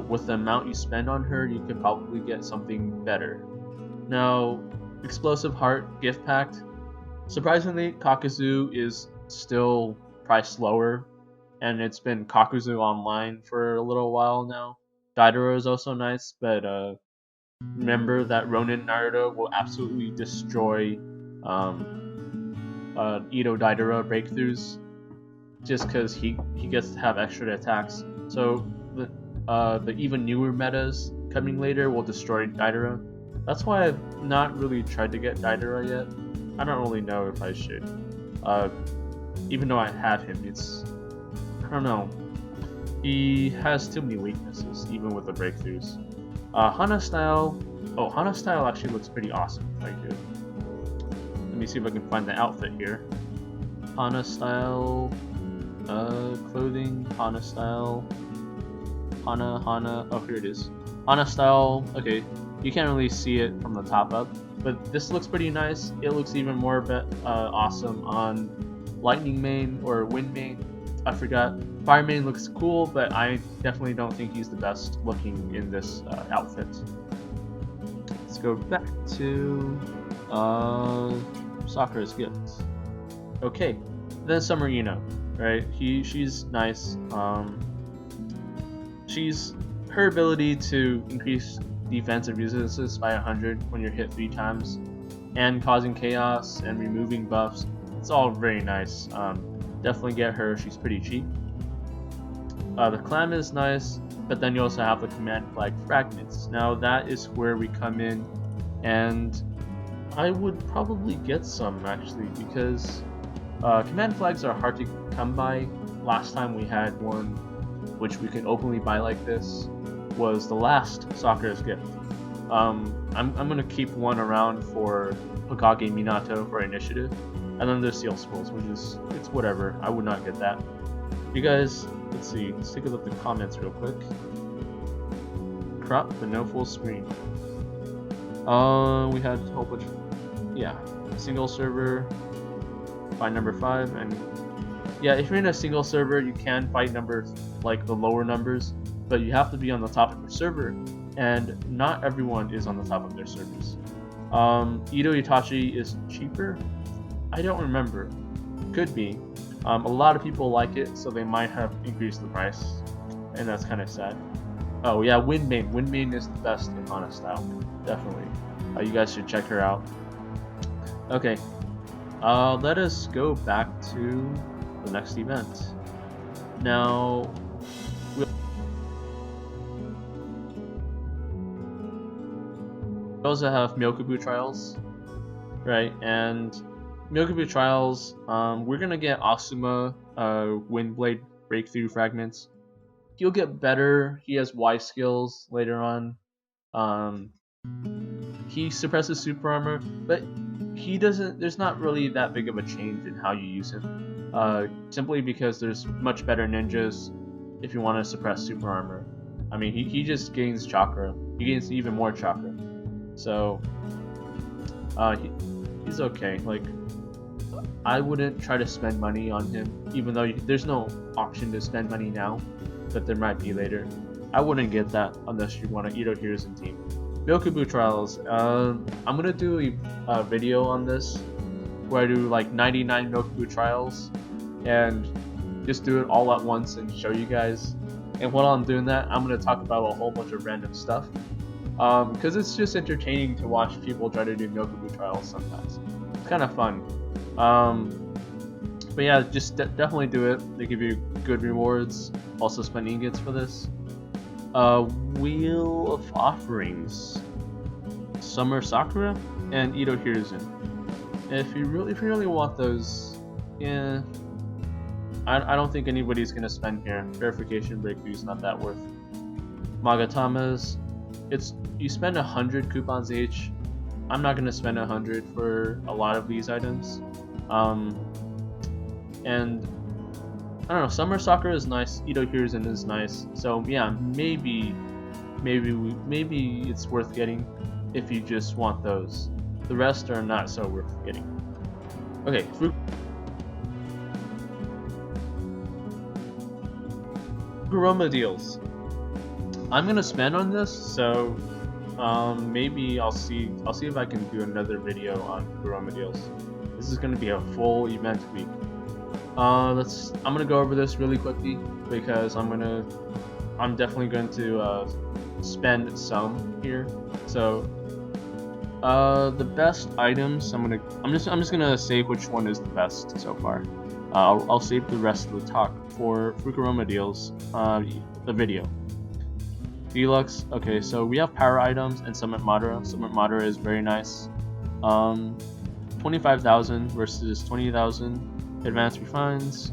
With the amount you spend on her, you could probably get something better. Now, Explosive Heart gift packed. Surprisingly, Kakuzu is still priced lower, and it's been Kakuzu online for a little while now. Daidoro is also nice, but remember that Ronin Naruto will absolutely destroy Ito Daidoro breakthroughs just because he gets to have extra attacks. So the even newer metas coming later will destroy Daidoro. That's why I've not really tried to get Daidoro yet. I don't really know if I should. Even though I have him, I don't know. He has too many weaknesses, even with the breakthroughs. Hana style. Oh, Hana style actually looks pretty awesome. Like, let me see if I can find the outfit here. Hana style, clothing. Hana style. Hana. Oh, here it is. Hana style. Okay, you can't really see it from the top up, but this looks pretty nice. It looks even more awesome on Lightning Main or Wind Main. I forgot. Fire Main looks cool, but I definitely don't think he's the best looking in this outfit. Let's go back to Sakura's gifts. Okay, then Summer Ino, right? She's nice. Her ability to increase defensive resistance by 100 when you're hit 3 times, and causing chaos and removing buffs. It's all very nice. Definitely get her. She's pretty cheap. The clam is nice, but then you also have the command flag fragments. Now that is where we come in, and I would probably get some actually, because command flags are hard to come by. Last time we had one which we could openly buy like this was the last Sakura's gift. I'm gonna keep one around for Hokage Minato for initiative, And then there's Seal Scrolls, which is, it's whatever. I would not get that. You guys, let's see, let's take a look at the comments real quick. Crop, but no full screen. We had a whole bunch of, yeah, single server, fight number 5, and yeah, if you're in a single server, you can fight numbers like the lower numbers, but you have to be on the top of your server, and not everyone is on the top of their servers. Ito Itachi is cheaper? I don't remember. Could be. A lot of people like it, so they might have increased the price, and that's kind of sad. Oh yeah, Windmane. Windmane is the best in Hana style, definitely. You guys should check her out. Okay, let us go back to the next event. Now, we also have Myoku trials, right? And Myoku trials, we're gonna get Asuma Windblade breakthrough fragments. He'll get better. He has Y skills later on. He suppresses super armor, but he doesn't. There's not really that big of a change in how you use him. Simply because there's much better ninjas if you want to suppress super armor. I mean, he just gains chakra. He gains even more chakra. So he's okay. Like, I wouldn't try to spend money on him, even though there's no option to spend money now, but there might be later. I wouldn't get that unless you want to Ito Hiruzen team. Myoku trials. I'm gonna do a video on this where I do like 99 Myoku trials and just do it all at once and show you guys. And while I'm doing that, I'm gonna talk about a whole bunch of random stuff because it's just entertaining to watch people try to do Myoku trials sometimes. It's kind of fun. But yeah, just definitely do it. They give you good rewards. Also spend ingots for this. Wheel of Offerings, Summer Sakura, and Ito Hiruzen. If you really want those, yeah, I don't think anybody's gonna spend here. Verification breakthrough's not that worth. Magatamas, you spend 100 coupons each. I'm not gonna spend 100 for a lot of these items. And I don't know, Summer Sakura is nice, Ito Hiruzen is nice, so yeah, maybe it's worth getting if you just want those. The rest are not so worth getting. Okay, Furuma deals. I'm gonna spend on this, so maybe I'll see if I can do another video on Furuma deals. This is gonna be a full event week. I'm gonna go over this really quickly because I'm definitely going to spend some here. So the best items, I'm just gonna say which one is the best so far. I'll save the rest of the talk for Fukuroma deals, the video. Deluxe. Okay, so we have power items and Summit Madara. Summit Madara is very nice. 25,000 versus 20,000. Advanced Refines,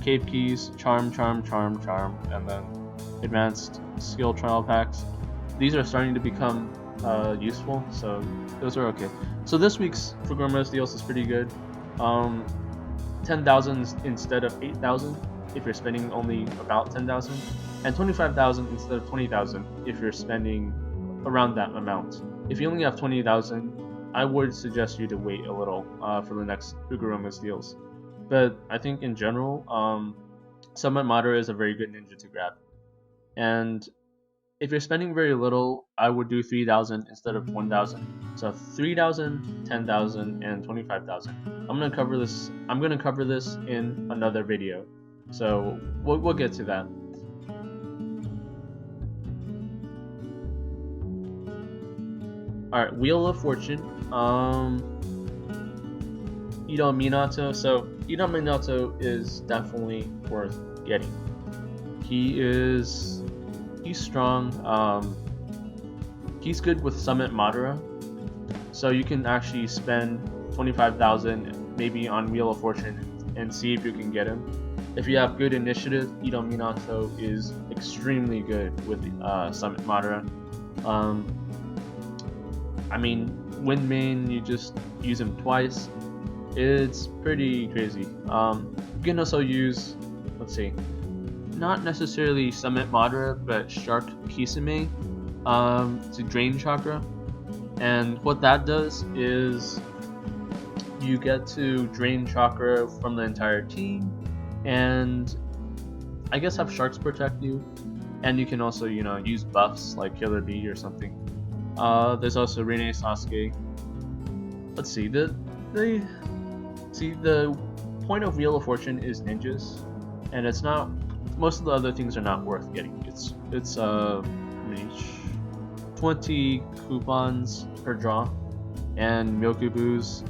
Cave Keys, Charm, and then Advanced Skill Trial Packs. These are starting to become useful, so those are okay. So this week's Fukuroma's deals is pretty good. 10,000 instead of 8,000 if you're spending only about 10,000, and 25,000 instead of 20,000 if you're spending around that amount. If you only have 20,000, I would suggest you to wait a little for the next Fukuroma's deals. But I think in general, Summit Madara is a very good ninja to grab. And if you're spending very little, I would do 3,000 instead of 1,000. So 3,000, 10,000, and 25,000. I'm gonna cover this in another video. So we'll get to that. Alright, Wheel of Fortune. Ito Minato. So Ito Minato is definitely worth getting. He's strong. He's good with Summit Madara. So you can actually spend 25,000 maybe on Wheel of Fortune and see if you can get him. If you have good initiative, Ito Minato is extremely good with Summit Madara. I mean, Windmane, you just use him twice. It's pretty crazy. You can also use, let's see, not necessarily Summit Madara, but Shark Kisame to drain chakra. And what that does is you get to drain chakra from the entire team, and I guess have sharks protect you. And you can also, use buffs like Killer Bee or something. There's also Rene Sasuke. Let's see, the point of Wheel of Fortune is ninjas, and it's not. Most of the other things are not worth getting. It's how many? 20 coupons per draw, and Myoku Boos.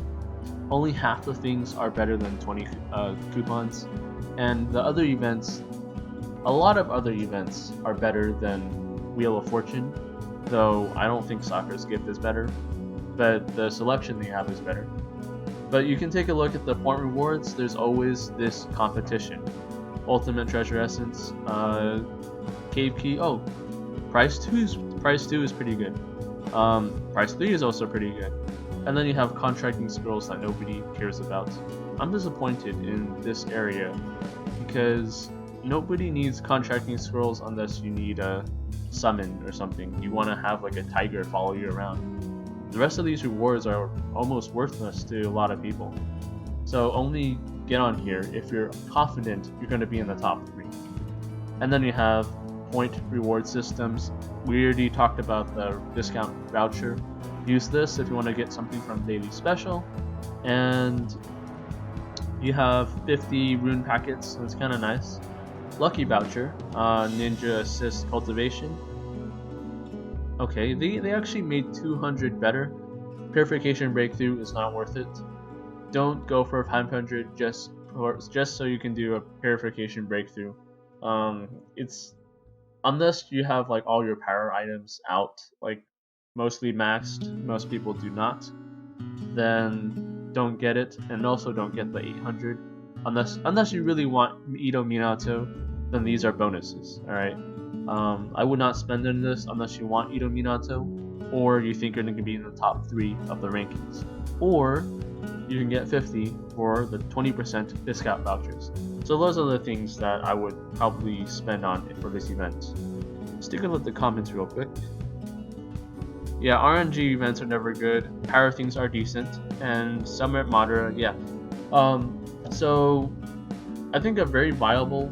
Only half the things are better than 20 coupons, and the other events, a lot of other events are better than Wheel of Fortune, though I don't think Sakura's Gift is better, but the selection they have is better. But you can take a look at the point rewards. There's always this competition. Ultimate Treasure Essence, Cave Key. Oh, Price 2 is pretty good. Price 3 is also pretty good. And then you have contracting scrolls that nobody cares about. I'm disappointed in this area because nobody needs contracting scrolls unless you need a summon or something. You want to have like a tiger follow you around. The rest of these rewards are almost worthless to a lot of people. So only get on here if you're confident you're going to be in the top 3. And then you have point reward systems. We already talked about the discount voucher. Use this if you want to get something from Daily Special. And you have 50 rune packets, so it's kind of nice. Lucky voucher, Ninja Assist Cultivation. Okay, they actually made 200 better. Purification Breakthrough is not worth it. Don't go for 500 just so you can do a Purification Breakthrough. It's unless you have like all your power items out, like mostly maxed, most people do not, then don't get it, and also don't get the 800 unless you really want Ito Minato. Then these are bonuses. All right, I would not spend on this unless you want Ito Minato, or you think you're going to be in the top 3 of the rankings, or you can get 50 for the 20% discount vouchers. So those are the things that I would probably spend on for this event. Let's take a look at the comments real quick. Yeah, RNG events are never good. Power things are decent, and Summit Madara, yeah. So I think a very viable,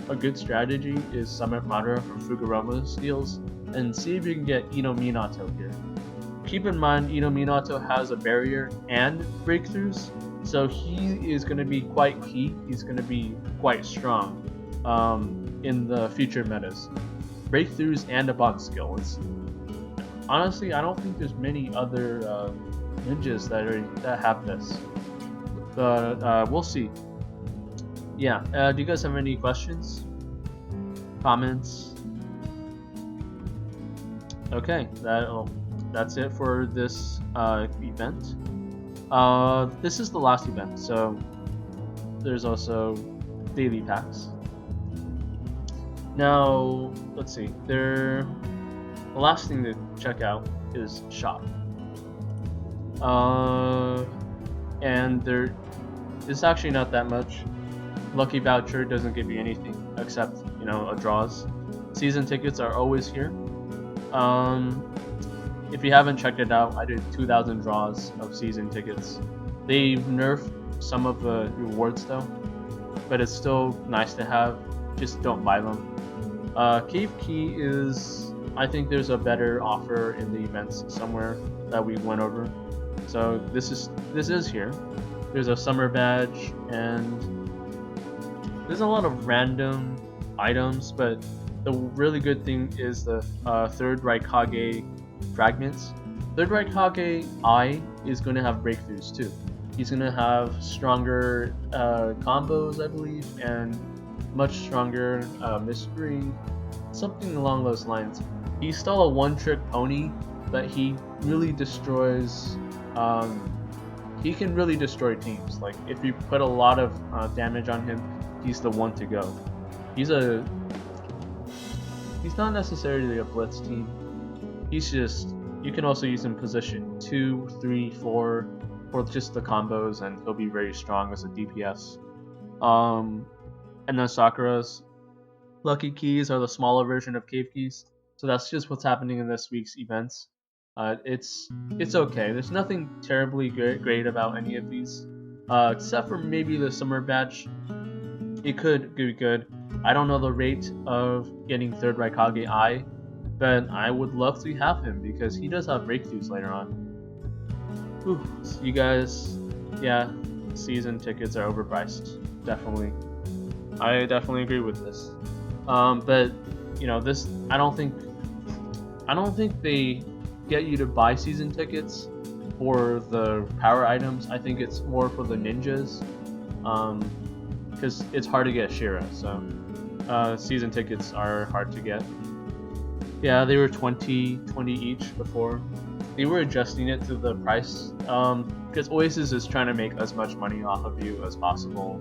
a good strategy is Summit Madara from Fukuroma's deals, and see if you can get Ito Minato here. Keep in mind, Ito Minato has a barrier and breakthroughs, so he is going to be quite key. He's going to be quite strong in the future metas. Breakthroughs and a bond skill. Honestly, I don't think there's many other ninjas that have this, but we'll see. Yeah. Do you guys have any questions, comments? Okay, that's it for this event. This is the last event, so there's also daily packs. Now, let's see. The last thing to check out is shop. And there is actually not that much. Lucky voucher doesn't give you anything except, a draws. Season tickets are always here. If you haven't checked it out, I did 2,000 draws of season tickets. They've nerfed some of the rewards though, but it's still nice to have. Just don't buy them. Cave Key is, I think there's a better offer in the events somewhere that we went over. So this is here. There's a summer badge, and there's a lot of random items, but the really good thing is the third Raikage fragments. Third Raikage I is going to have breakthroughs too. He's going to have stronger combos, I believe, and much stronger mystery, something along those lines. He's still a one-trick pony, but he really destroys. He can really destroy teams. Like if you put a lot of damage on him, he's the one to go. He's not necessarily a blitz team. He's just, you can also use him position 2, 3, 4, for just the combos, and he'll be very strong as a DPS. And then Sakura's lucky keys are the smaller version of cave keys. So that's just what's happening in this week's events. It's okay. There's nothing terribly great about any of these, except for maybe the summer batch. It could be good. I don't know the rate of getting third Raikage Eye, but I would love to have him because he does have breakthroughs later on. Whew. So you guys, yeah, season tickets are overpriced. Definitely. I definitely agree with this. But you know, this I don't think they get you to buy season tickets for the power items. I think it's more for the ninjas, because it's hard to get Shira. So season tickets are hard to get. Yeah, they were 20 each before. They were adjusting it to the price, because Oasis is trying to make as much money off of you as possible.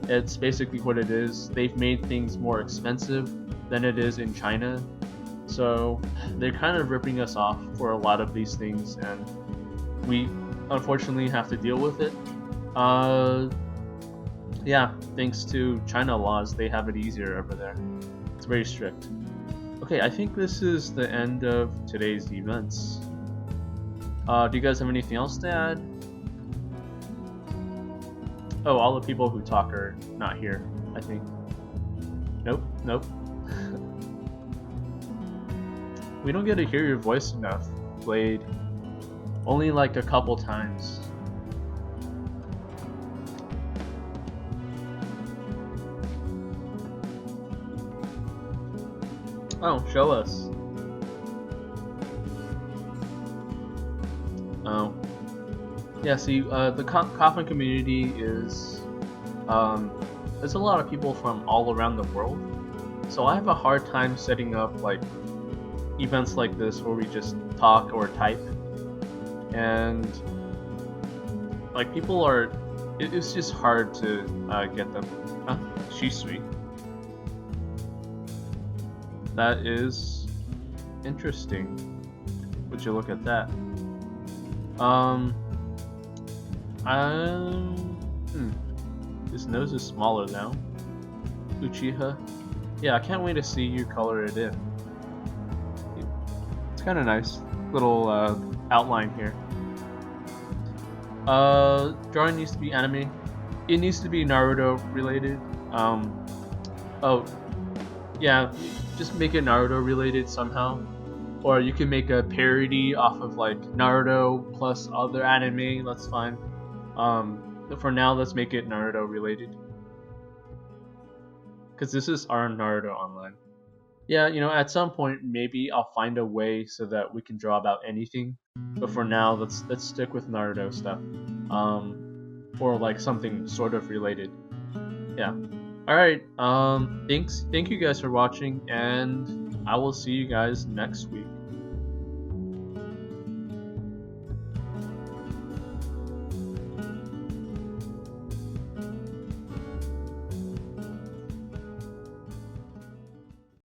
It's basically what it is. They've made things more expensive than it is in China, so they're kind of ripping us off for a lot of these things, and we unfortunately have to deal with it. Yeah, thanks to China laws, they have it easier over there. It's very strict. Okay, I think this is the end of today's events. Do you guys have anything else to add? Oh, all the people who talk are not here, I think. Nope. We don't get to hear your voice enough, Blade. Only like a couple times. Oh, show us. Oh. Yeah, see, the Coffin Community is, there's a lot of people from all around the world, so I have a hard time setting up, like, events like this where we just talk or type, and, like, people are, it's just hard to, get them. Huh? She's sweet. That is interesting. Would you look at that? His nose is smaller now. Uchiha. Yeah, I can't wait to see you color it in. It's kind of nice. Little outline here. Drawing needs to be anime. It needs to be Naruto related. Oh, yeah, just make it Naruto related somehow. Or you can make a parody off of like Naruto plus other anime, that's fine. For now, let's make it Naruto related. Because this is our Naruto online. Yeah, you know, at some point, maybe I'll find a way so that we can draw about anything. But for now, let's stick with Naruto stuff. Or like something sort of related. Yeah. Alright, thank you guys for watching, and I will see you guys next week.